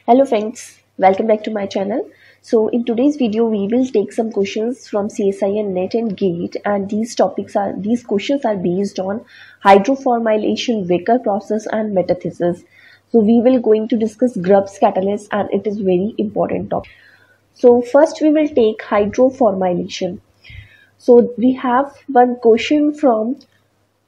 Hello friends, welcome back to my channel. So in today's video we will take some questions from CSI and NET and GATE, and these questions are based on hydroformylation, Wacker process and metathesis. So we will going to discuss Grubbs catalyst, and it is very important topic. So first we will take hydroformylation. So we have one question from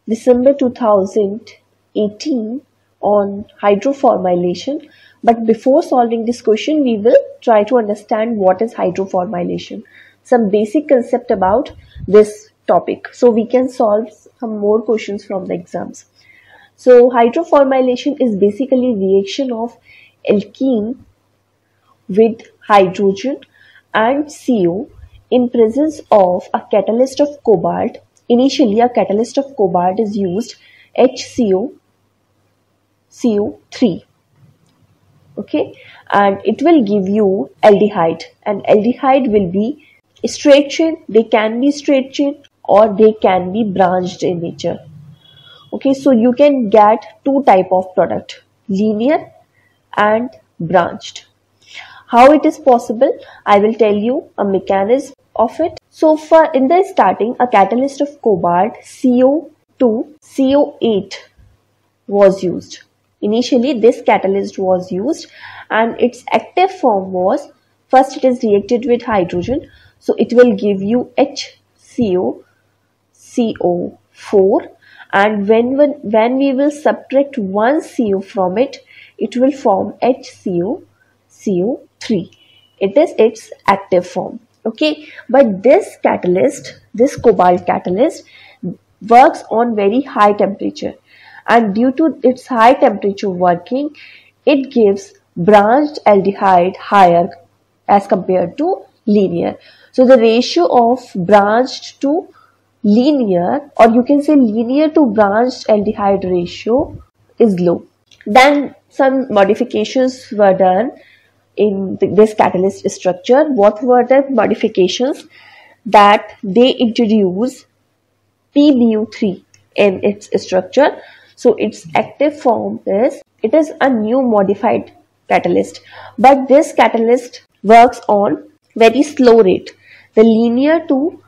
December 2018 on hydroformylation. But before solving this question, we will try to understand what is hydroformylation, some basic concept about this topic, so we can solve some more questions from the exams. So hydroformylation is basically reaction of alkene with hydrogen and CO in presence of a catalyst of cobalt. Initially, a catalyst of cobalt is used, HCO3. Okay, and it will give you aldehyde, and aldehyde will be straight chain. They can be straight chain or they can be branched in nature. Okay, so you can get two type of product, linear and branched. How it is possible? I will tell you a mechanism of it. So for in the starting, a catalyst of cobalt CO2CO8 was used. Initially, this catalyst was used, and its active form was, first it is reacted with hydrogen, so it will give you HCO4, and when we will subtract one CO from it, it will form HCO3. It is its active form. Okay, but this catalyst, this cobalt catalyst, works on very high temperature. And due to its high temperature working, it gives branched aldehyde higher as compared to linear. So the ratio of branched to linear, or you can say linear to branched aldehyde ratio, is low. Then some modifications were done in this catalyst structure. What were the modifications? That they introduce PbU3 in its structure. So its active form is, it is a new modified catalyst, but this catalyst works on very slow rate. The linear to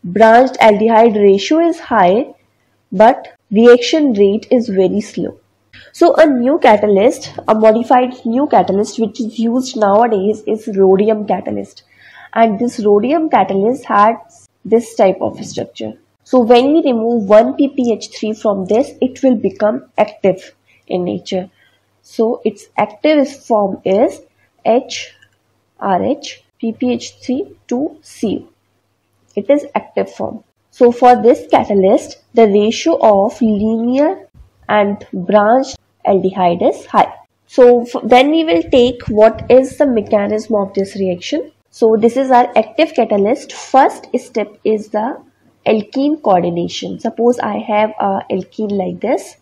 branched aldehyde ratio is high, but reaction rate is very slow. So a new catalyst, a modified new catalyst which is used nowadays is Rhodium Catalyst, and this Rhodium Catalyst has this type of structure. So when we remove one ppH3 from this, it will become active in nature. So its active form is HRH ppH3 to CO. It is active form. So for this catalyst, the ratio of linear and branched aldehyde is high. So then we will take what is the mechanism of this reaction. So this is our active catalyst. First step is the Alkene coordination. Suppose I have a alkene like this.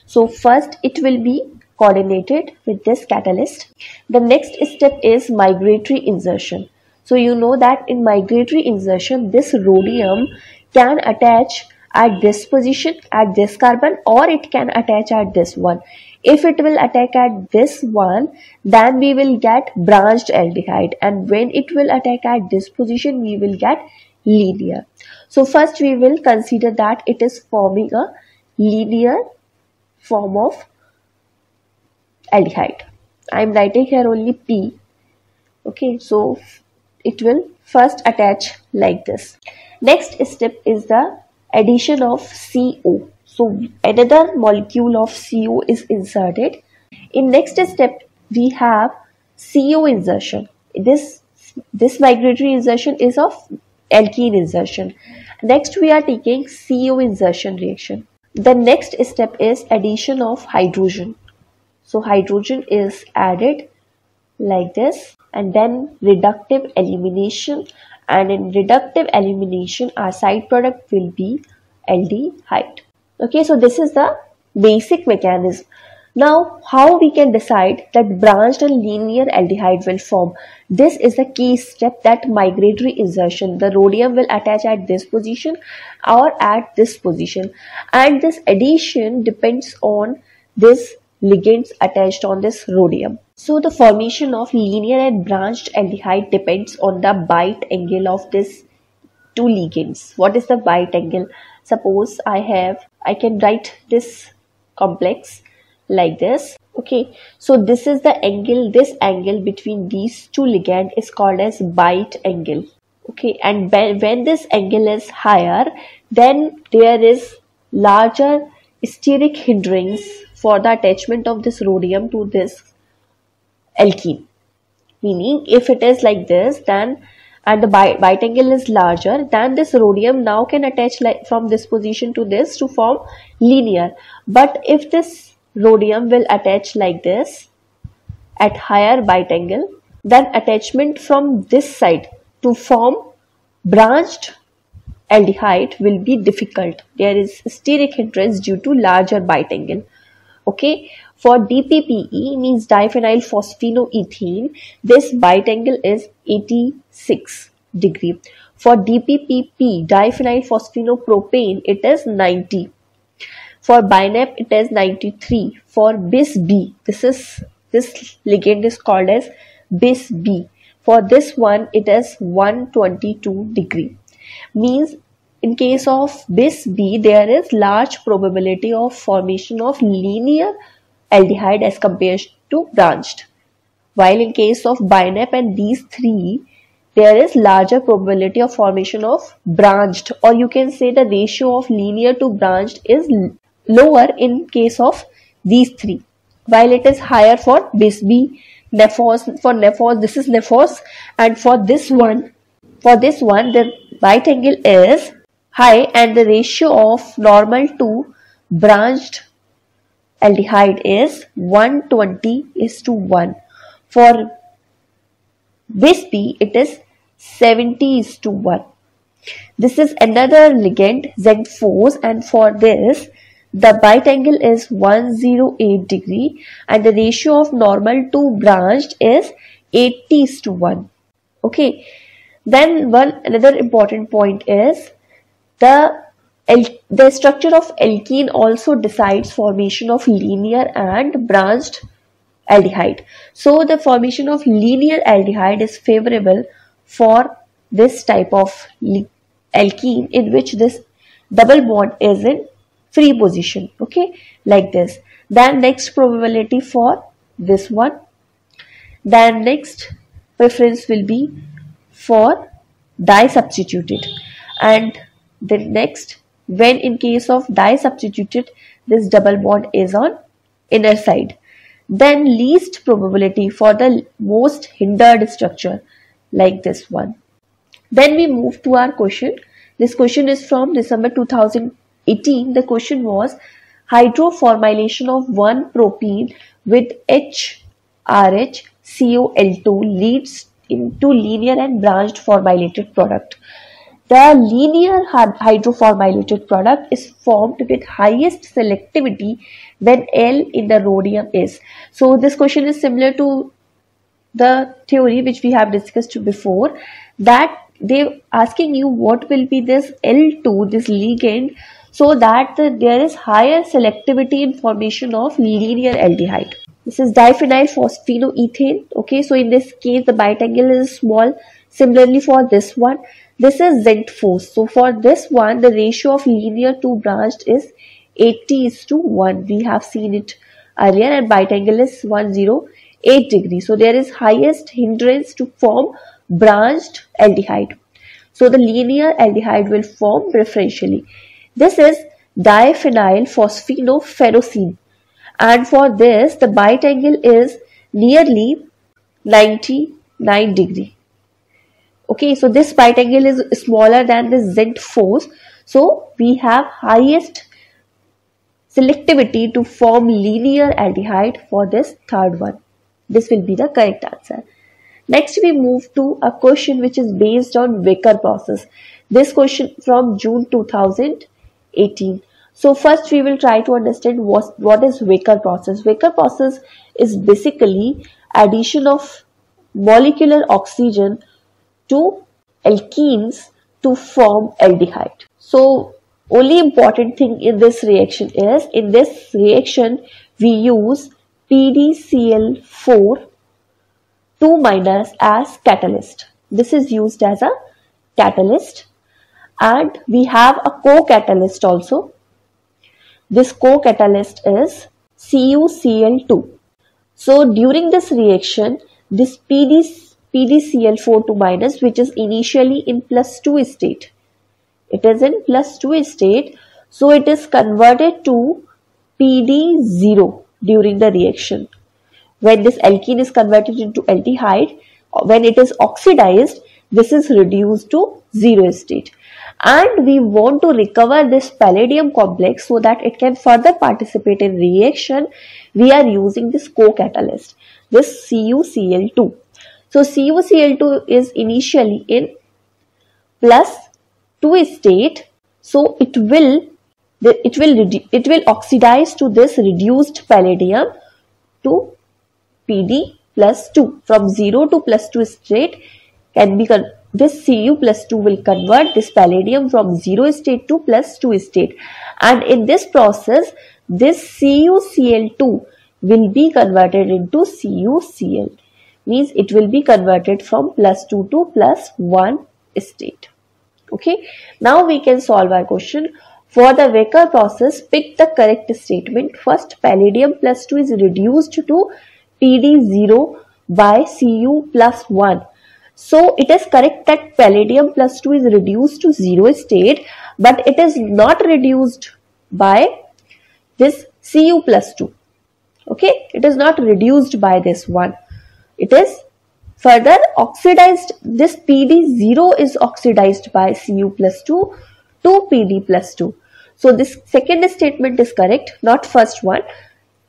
So first it will be coordinated with this catalyst. The next step is migratory insertion. So you know that in migratory insertion, this rhodium can attach at this position, at this carbon, or it can attach at this one. If it will attack at this one, then we will get branched aldehyde, and when it will attack at this position, we will get linear. So first we will consider that it is forming a linear form of aldehyde. I am writing here only P. Okay, so it will first attach like this. Next step is the addition of CO. So another molecule of CO is inserted. In next step we have CO insertion. This migratory insertion is of alkene insertion. Next we are taking CO insertion reaction. The next step is addition of hydrogen. So hydrogen is added like this, and then reductive elimination, and in reductive elimination our side product will be aldehyde. Okay, so this is the basic mechanism. Now, how we can decide that branched and linear aldehyde will form? This is the key step, that migratory insertion. The rhodium will attach at this position or at this position, and this addition depends on this ligands attached on this rhodium. So the formation of linear and branched aldehyde depends on the bite angle of these two ligands. What is the bite angle? Suppose I can write this complex like this. Okay, so this is the angle, this angle between these two ligands is called as bite angle. Okay, and when this angle is higher, then there is larger steric hindrance for the attachment of this rhodium to this alkene. Meaning, if it is like this, then and the bite angle is larger, then this rhodium now can attach like from this position to this to form linear. But if this rhodium will attach like this at higher bite angle, then attachment from this side to form branched aldehyde will be difficult. There is steric hindrance due to larger bite angle. Okay, for DPPE means diphenyl phosphinoethene, this bite angle is 86 degree. For DPPP, diphenyl phosphinopropane, it is 90. For BINAP, it is 93. For bis-B, this ligand is called as bis-B. For this one, it is 122 degree. Means in case of bis-B, there is large probability of formation of linear aldehyde as compared to branched. While in case of BINAP and these three, there is larger probability of formation of branched, or you can say the ratio of linear to branched is lower in case of these three. While it is higher for bis-B, nephos, for nephos, this is nephos, and for this one, the bite angle is high and the ratio of normal to branched aldehyde is 120:1. For bis-B, it is 70:1. This is another ligand, Z4, and for this, the bite angle is 108 degree and the ratio of normal to branched is 80:1. Okay. Then another important point is the structure of alkene also decides formation of linear and branched aldehyde. So the formation of linear aldehyde is favorable for this type of alkene in which this double bond is in free position. Okay, like this. Then next probability for this one. Then next preference will be for di-substituted, and the next, when in case of di-substituted, this double bond is on inner side. Then least probability for the most hindered structure, like this one. Then we move to our question. This question is from December 2018. The question was hydroformylation of 1-propene with HRHCOl2 leads into linear and branched formylated product. The linear hydroformylated product is formed with highest selectivity when L in the rhodium is. So this question is similar to the theory which we have discussed before, that they asking you what will be this L2, this ligand, so that there is higher selectivity in formation of linear aldehyde. This is diphenyl phosphinoethane. Okay, so in this case the bite angle is small. Similarly for this one, this is Z4. So for this one, the ratio of linear to branched is 80:1. We have seen it earlier, and bite angle is 108 degrees. So there is highest hindrance to form branched aldehyde. So the linear aldehyde will form preferentially. This is diphenyl phosphinoferrocene. And for this, the bite angle is nearly 99 degree. Okay, so this bite angle is smaller than this Z4. So we have highest selectivity to form linear aldehyde for this third one. This will be the correct answer. Next, we move to a question which is based on Wacker process. This question from June 2018. So first we will try to understand what is Wacker process. Wacker process is basically addition of molecular oxygen to alkenes to form aldehyde. So only important thing in this reaction is, in this reaction we use PDCl4 2 minus as catalyst. This is used as a catalyst, and we have a co-catalyst also. This co-catalyst is CuCl2. So during this reaction, this PdCl4 minus, which is initially in +2 state, it is in +2 state, so it is converted to PD0 during the reaction. When this alkene is converted into aldehyde, when it is oxidized, this is reduced to 0 state. And we want to recover this palladium complex so that it can further participate in reaction. We are using this co-catalyst, this CuCl2. So CuCl2 is initially in +2 state, so it will oxidize to this reduced palladium to Pd+2. From 0 to +2 state can be this Cu+2 will convert this palladium from 0 state to +2 state, and in this process this CuCl2 will be converted into CuCl, means it will be converted from +2 to +1 state. Okay, now we can solve our question. For the Wacker process, pick the correct statement. First, palladium +2 is reduced to Pd0 by Cu+1. So it is correct that palladium +2 is reduced to 0 state, but it is not reduced by this Cu+2. Okay, it is not reduced by this one. It is further oxidized. This Pd0 is oxidized by Cu+2 to Pd+2. So this second statement is correct, not first one.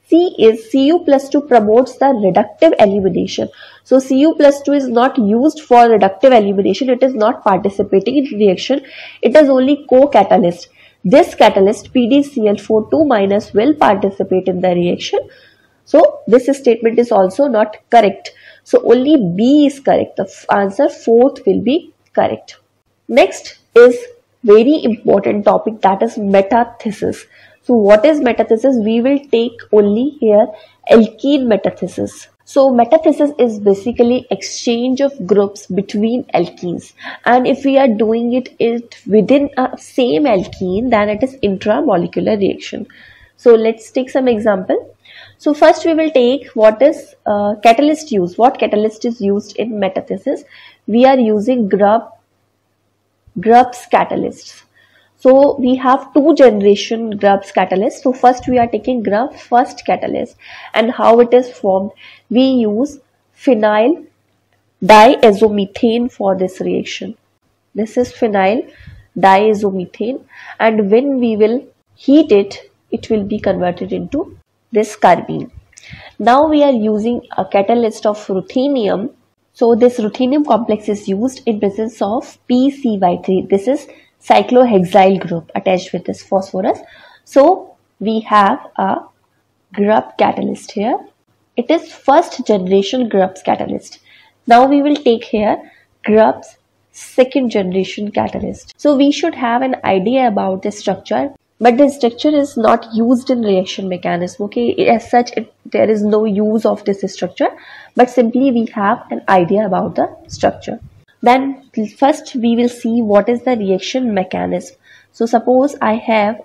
C is Cu+2 promotes the reductive elimination. So Cu+2 is not used for reductive elimination. It is not participating in reaction. It is only co-catalyst. This catalyst PdCl4 minus will participate in the reaction. So this statement is also not correct. So only B is correct. The answer fourth will be correct. Next is very important topic, that is metathesis. So what is metathesis? We will take only here alkene metathesis. So metathesis is basically exchange of groups between alkenes, and if we are doing it within a same alkene, then it is intramolecular reaction. So let's take some example. So first we will take what is catalyst used. What catalyst is used in metathesis? We are using Grubbs Catalysts. So we have 2 generation Grubbs catalyst. So first we are taking Grubbs first catalyst, and how it is formed. We use phenyl diazomethane for this reaction. This is phenyl diazomethane, and when we will heat it, it will be converted into this carbene. Now we are using a catalyst of ruthenium. So this ruthenium complex is used in presence of PCY3. This is cyclohexyl group attached with this phosphorus. So we have a Grubbs catalyst here. It is first generation Grubbs catalyst. Now we will take here Grubbs second generation catalyst. So we should have an idea about the structure, but the structure is not used in reaction mechanism. Okay, as such there is no use of this structure, but simply we have an idea about the structure. Then first we will see what is the reaction mechanism. So suppose I have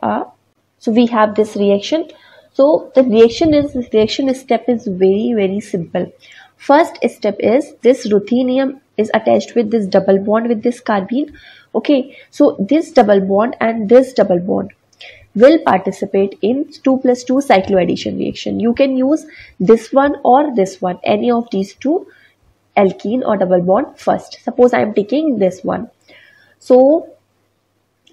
we have this reaction. So the reaction step is very simple. First step is this ruthenium is attached with this double bond with this carbene. Okay, so this double bond and this double bond will participate in 2+2 cycloaddition reaction. You can use this one or this one, any of these two alkene or double bond first. Suppose I am taking this one. So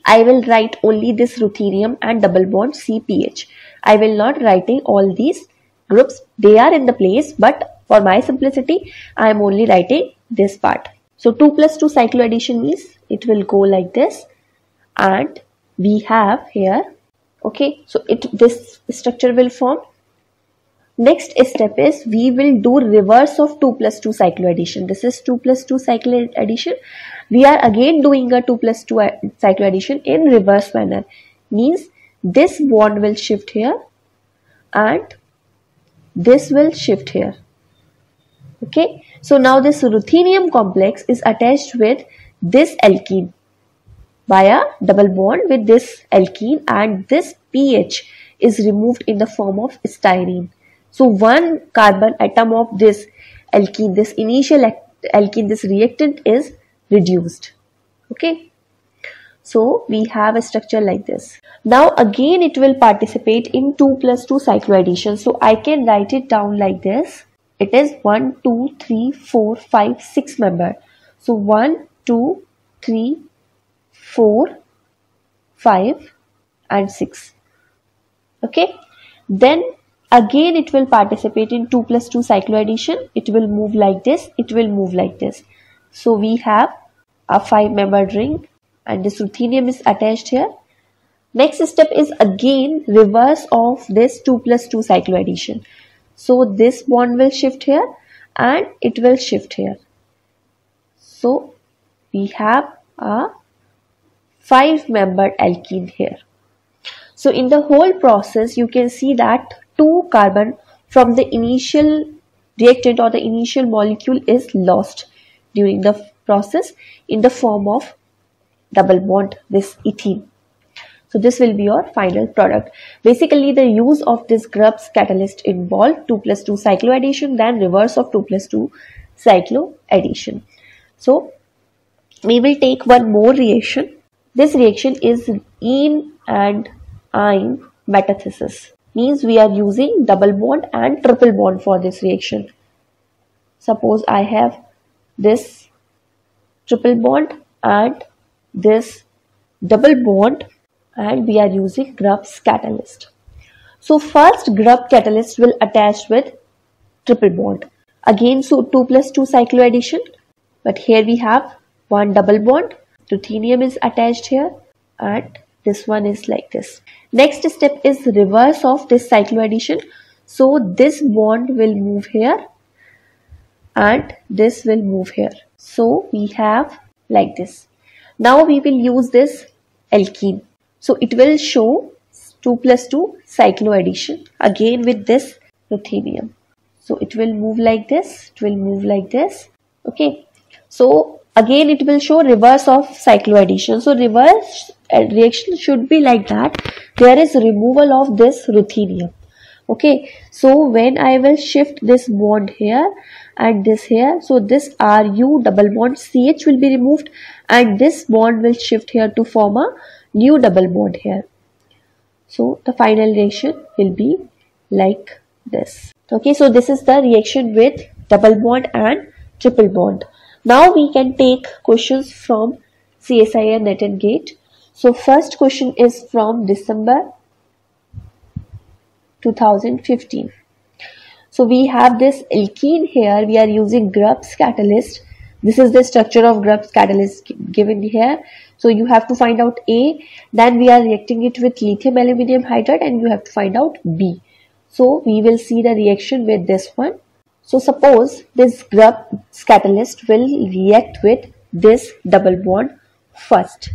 I will write only this ruthenium and double bond CPH. I will not writing all these groups. They are in the place, but for my simplicity, I am only writing this part. So 2+2 cycloaddition means it will go like this, and we have here, okay, so this structure will form. Next step is we will do reverse of 2+2 cycloaddition. This is 2+2 cycloaddition. We are again doing a 2+2 cycloaddition in reverse manner. Means this bond will shift here and this will shift here. Okay, so now this ruthenium complex is attached with this alkene via double bond with this alkene, and this pH is removed in the form of styrene. So one carbon atom of this alkene, this initial alkene, this reactant is reduced. Okay, so we have a structure like this. Now again it will participate in 2+2 cycloaddition. So I can write it down like this. It is 1, 2, 3, 4, 5, 6 member. So 1, 2, 3, 4, 5 and 6. Okay, then again it will participate in 2+2 cycloaddition. It will move like this, it will move like this. So we have a 5-membered ring and this ruthenium is attached here. Next step is again reverse of this 2+2 cycloaddition. So this bond will shift here and it will shift here. So we have a 5-membered alkene here. So in the whole process you can see that 2 carbon from the initial reactant or the initial molecule is lost during the process in the form of double bond, this ethene. So this will be your final product. Basically the use of this Grubbs catalyst involved 2+2 cycloaddition, then reverse of 2+2 cycloaddition. So we will take one more reaction. This reaction is ene and ine metathesis. Means we are using double bond and triple bond for this reaction. Suppose I have this triple bond and this double bond, and we are using Grubbs catalyst. So first Grubbs catalyst will attach with triple bond. Again, so 2+2 cycloaddition, but here we have one double bond. Ruthenium is attached here and this one is like this. Next step is reverse of this cycloaddition. So this bond will move here and this will move here. So we have like this. Now we will use this alkene. So it will show 2+2 cycloaddition again with this ruthenium. So it will move like this, it will move like this. Okay, so again it will show reverse of cycloaddition. So reverse reaction should be like that. There is removal of this ruthenium. Okay, so when I will shift this bond here and this here, so this Ru double bond CH will be removed and this bond will shift here to form a new double bond here. So the final reaction will be like this. Okay, so this is the reaction with double bond and triple bond. Now we can take questions from CSIR Net and Gate. So first question is from December 2015. So we have this alkene here. We are using Grubbs catalyst. This is the structure of Grubbs catalyst given here. So you have to find out A. Then we are reacting it with lithium aluminium hydride and you have to find out B. So we will see the reaction with this one. So suppose this Grubbs catalyst will react with this double bond first.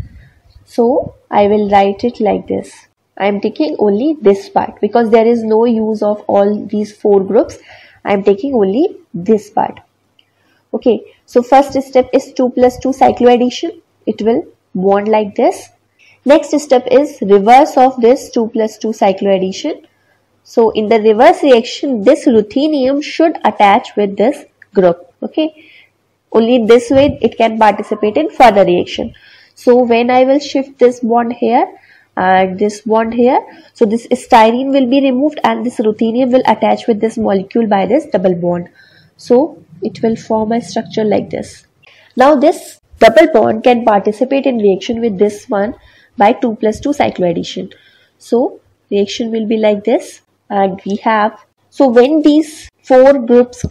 So I will write it like this. I am taking only this part because there is no use of all these 4 groups. I am taking only this part. Okay, so first step is 2+2 cycloaddition. It will bond like this. Next step is reverse of this 2+2 cycloaddition. So in the reverse reaction, this ruthenium should attach with this group. Okay, only this way it can participate in further reaction. So when I will shift this bond here and this bond here, so this styrene will be removed and this ruthenium will attach with this molecule by this double bond. So it will form a structure like this. Now this double bond can participate in reaction with this one by 2+2 cycloaddition. So reaction will be like this, and we have, so when these 4 groups,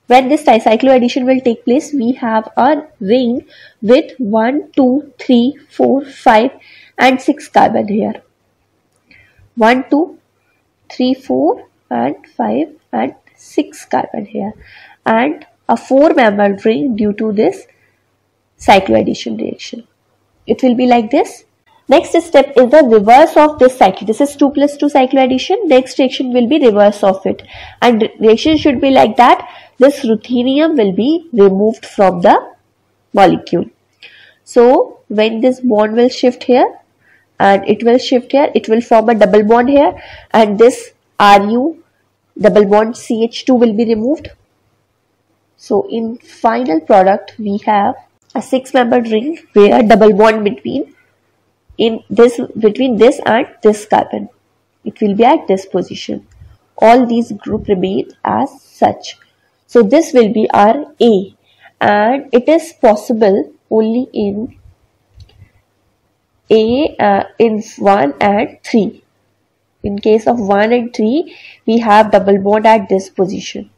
when this cycloaddition will take place, we have a ring with 1, 2, 3, 4, 5 and 6 carbon here. 1, 2, 3, 4 and 5 and 6 carbon here, and a 4-membered ring due to this cycloaddition reaction. It will be like this. Next step is the reverse of this cycle. This is 2+2 cycloaddition. Next reaction will be reverse of it, and reaction should be like that. this ruthenium will be removed from the molecule. So when this bond will shift here and it will shift here, it will form a double bond here, and this Ru double bond CH2 will be removed. So in final product we have a 6-membered ring where double bond between this and this carbon, it will be at this position. All these group remain as such. So this will be our A, and it is possible only in in 1 and 3. In case of 1 and 3, we have double bond at this position.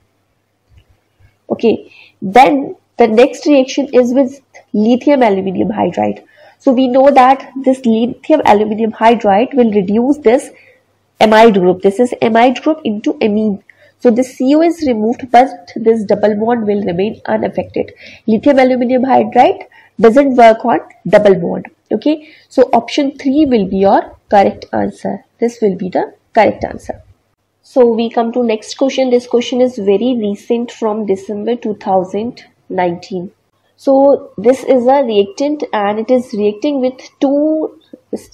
Okay, then the next reaction is with lithium aluminium hydride. So we know that this lithium aluminium hydride will reduce this amide group. This is amide group into amine. So this CO is removed, but this double bond will remain unaffected. Lithium aluminium hydride doesn't work on double bond. Okay, so option 3 will be your correct answer. This will be the correct answer. So we come to next question. This question is very recent from December 2019. So this is a reactant and it is reacting with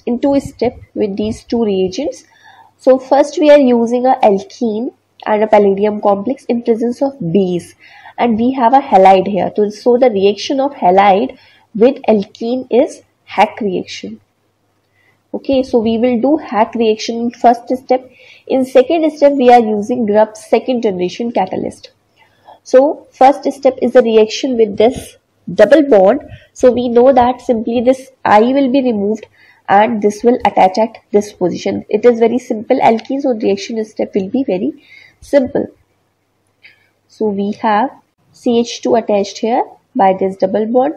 in two steps with these two reagents. So first we are using a alkene and a palladium complex in presence of base, and we have a halide here. So the reaction of halide with alkene is Hack reaction. Okay, so we will do Hack reaction in first step. In second step we are using Grubbs second generation catalyst. So first step is the reaction with this double bond. So we know that simply this I will be removed and this will attach at this position. It is very simple alkene, so reaction step will be very simple. So we have CH2 attached here by this double bond,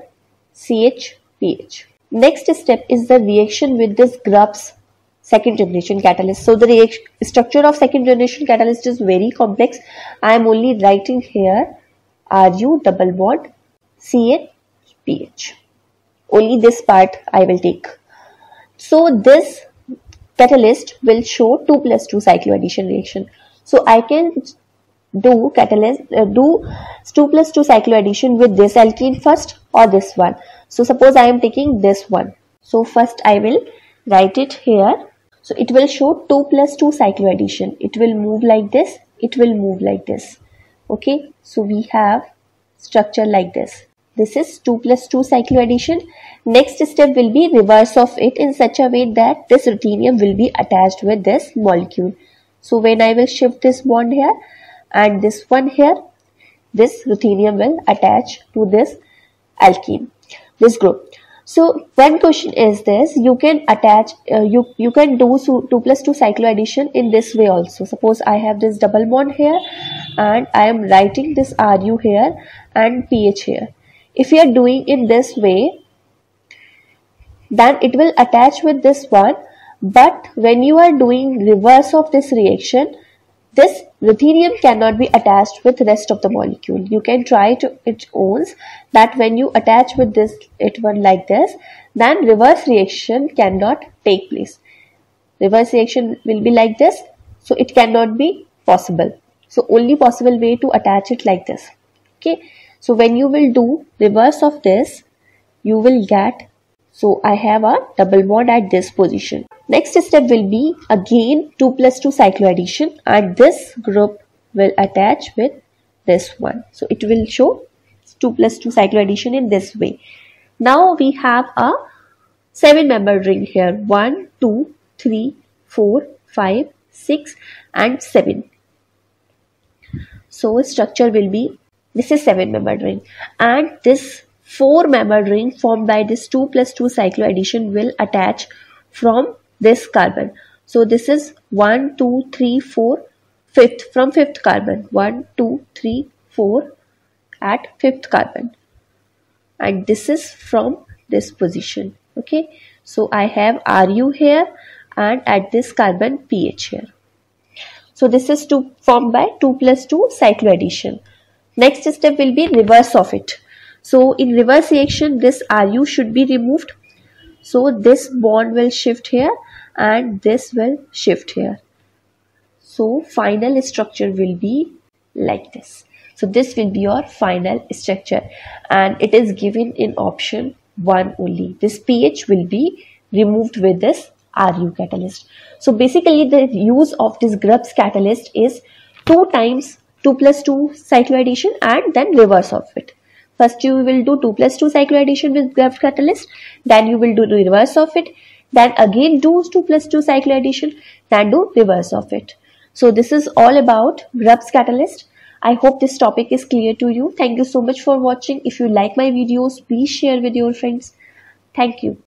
CH-PH. Next step is the reaction with this Grubbs second generation catalyst. So the structure of second generation catalyst is very complex. I am only writing here Ru double bond CH-PH. Only this part I will take. So this catalyst will show 2+2 cycloaddition reaction. So I can do 2+2 cycloaddition with this alkene first or this one. So suppose I am taking this one. So first I will write it here. So it will show 2+2 cycloaddition. It will move like this. It will move like this. Okay. So we have structure like this. This is 2+2 cycloaddition. Next step will be reverse of it in such a way that this ruthenium will be attached with this molecule. So when I will shift this bond here and this one here, this ruthenium will attach to this alkene, this group. So one question is this: you can attach, you can do 2+2 cycloaddition in this way also. Suppose I have this double bond here and I am writing this Ru here and PH here. If you are doing in this way, then it will attach with this one. But when you are doing reverse of this reaction, this ruthenium cannot be attached with rest of the molecule. You can try to its own that when you attach with this one like this, then reverse reaction cannot take place. Reverse reaction will be like this, so it cannot be possible. So only possible way to attach it like this. Okay, so when you will do reverse of this, you will get, so I have a double bond at this position. Next step will be again 2+2 cycloaddition and this group will attach with this one. So it will show 2+2 cycloaddition in this way. Now we have a 7-membered ring here. 1, 2, 3, 4, 5, 6 and 7. So structure will be, this is 7-membered ring, and this 4-membered ring formed by this 2+2 cycloaddition will attach from this carbon. So this is 1, 2, 3, 4, 5th, from 5th carbon. 1, 2, 3, 4 at 5th carbon. And this is from this position. Okay. So I have Ru here and at this carbon PH here. So this is formed by 2+2 cycloaddition. Next step will be reverse of it. So in reverse reaction, this Ru should be removed. So this bond will shift here and this will shift here. So final structure will be like this. So this will be your final structure, and it is given in option 1 only. This pH will be removed with this Ru catalyst. So basically the use of this Grubbs catalyst is 2 times 2+2 cycloaddition and then reverse of it. First you will do 2+2 cycloaddition with Grubbs catalyst, then you will do the reverse of it, then again do 2+2 cycloaddition, then do reverse of it. So this is all about Grubbs catalyst. I hope this topic is clear to you. Thank you so much for watching. If you like my videos, please share with your friends. Thank you.